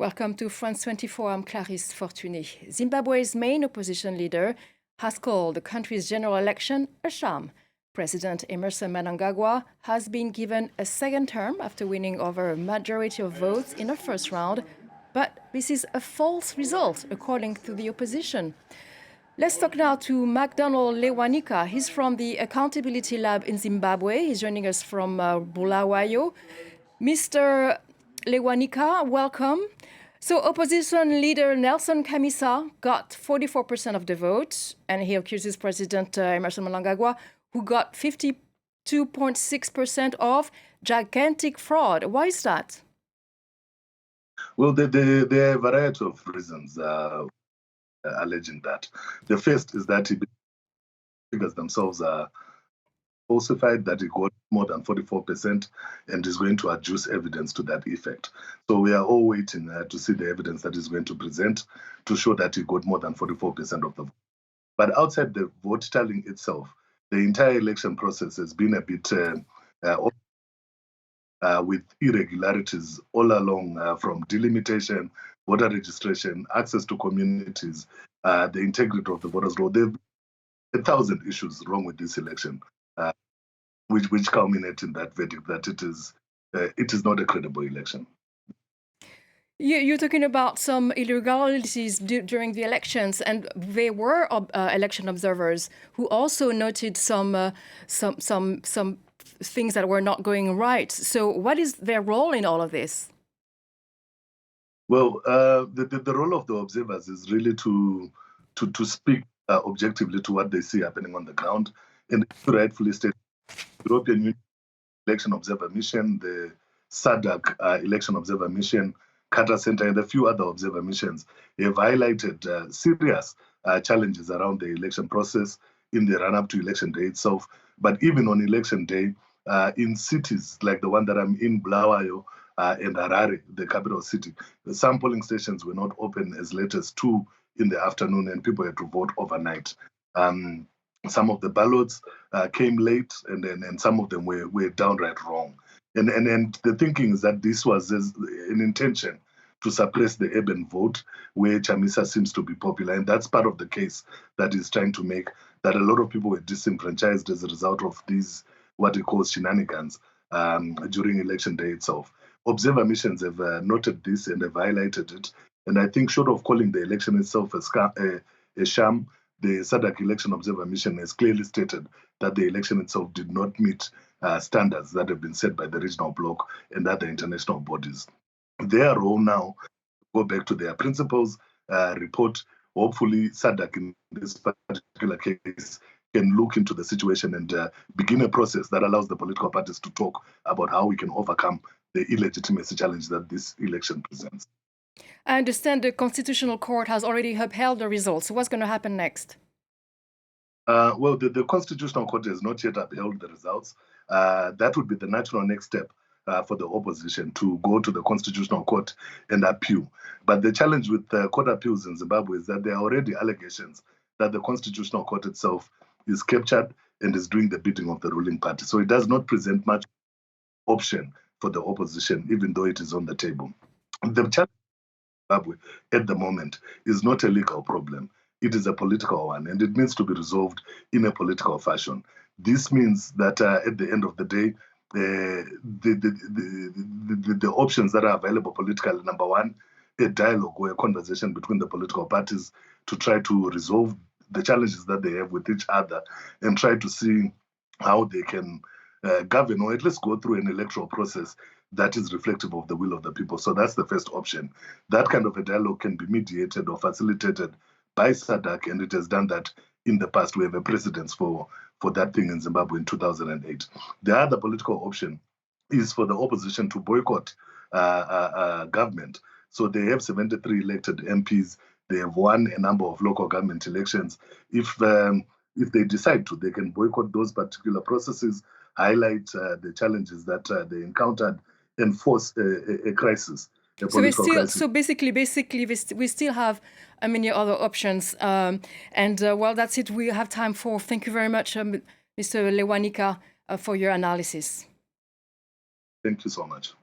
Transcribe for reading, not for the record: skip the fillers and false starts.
Welcome to France 24. I'm Clarisse Fortuny. Zimbabwe's main opposition leader has called the country's general election a sham. President Emmerson Mnangagwa has been given a second term after winning over a majority of votes in the first round, but this is a false result, according to the opposition. Let's talk now to McDonald Lewanika. He's from the Accountability Lab in Zimbabwe. He's joining us from Bulawayo. Mr. Lewanika, welcome. So opposition leader Nelson Chamisa got 44% of the vote, and he accuses President Emmerson Mnangagwa, who got 52.6% of gigantic fraud. Why is that? Well, there are a variety of reasons alleging that. The first is that the figures themselves are falsified, that he got more than 44% and is going to adduce evidence to that effect. So we are all waiting to see the evidence that he's going to present to show that he got more than 44% of the vote. But outside the vote tallying itself, the entire election process has been a bit with irregularities all along, from delimitation, voter registration, access to communities, the integrity of the voters' roll. There have been 1,000 issues wrong with this election, which culminate in that verdict that it is not a credible election. You're talking about some irregularities during the elections, and there were election observers who also noted some things that were not going right. So what is their role in all of this? Well, the role of the observers is really to speak objectively to what they see happening on the ground. And rightfully stated, the European Union Election Observer Mission, the SADC Election Observer Mission, Carter Center, and a few other observer missions have highlighted serious challenges around the election process in the run-up to election day itself. But even on election day, in cities like the one that I'm in, Bulawayo and Harare, the capital city, some polling stations were not open as late as 2 in the afternoon, and people had to vote overnight. Some of the ballots came late, and some of them were downright wrong. And the thinking is that this was an intention to suppress the urban vote, where Chamisa seems to be popular. And that's part of the case that he's trying to make, that a lot of people were disenfranchised as a result of these, what he calls shenanigans, during election day itself. Observer missions have noted this and have highlighted it. And I think short of calling the election itself a sham, the SADC Election Observer Mission has clearly stated that the election itself did not meet standards that have been set by the regional bloc and other international bodies. Their role now, go back to their principles, report. Hopefully, SADC in this particular case can look into the situation and begin a process that allows the political parties to talk about how we can overcome the illegitimacy challenge that this election presents. I understand the Constitutional Court has already upheld the results. So what's going to happen next? Well, the Constitutional Court has not yet upheld the results. That would be the natural next step for the opposition to go to the Constitutional Court and appeal. But the challenge with court appeals in Zimbabwe is that there are already allegations that the Constitutional Court itself is captured and is doing the bidding of the ruling party. So it does not present much option for the opposition, even though it is on the table. The challenge at the moment is not a legal problem. It is a political one, and it needs to be resolved in a political fashion. This means that at the end of the day, the options that are available politically, number one, a dialogue or a conversation between the political parties to try to resolve the challenges that they have with each other and try to see how they can govern, or at least go through an electoral process that is reflective of the will of the people. So that's the first option. That kind of a dialogue can be mediated or facilitated by SADC, and it has done that in the past. We have a precedence for that thing in Zimbabwe in 2008. The other political option is for the opposition to boycott government. So they have 73 elected MPs. They have won a number of local government elections. If they decide to, they can boycott those particular processes, highlight the challenges that they encountered, and force a crisis. So basically, we still have many other options. Well, that's it. We have time for. Thank you very much, Mr. Lewanika, for your analysis. Thank you so much.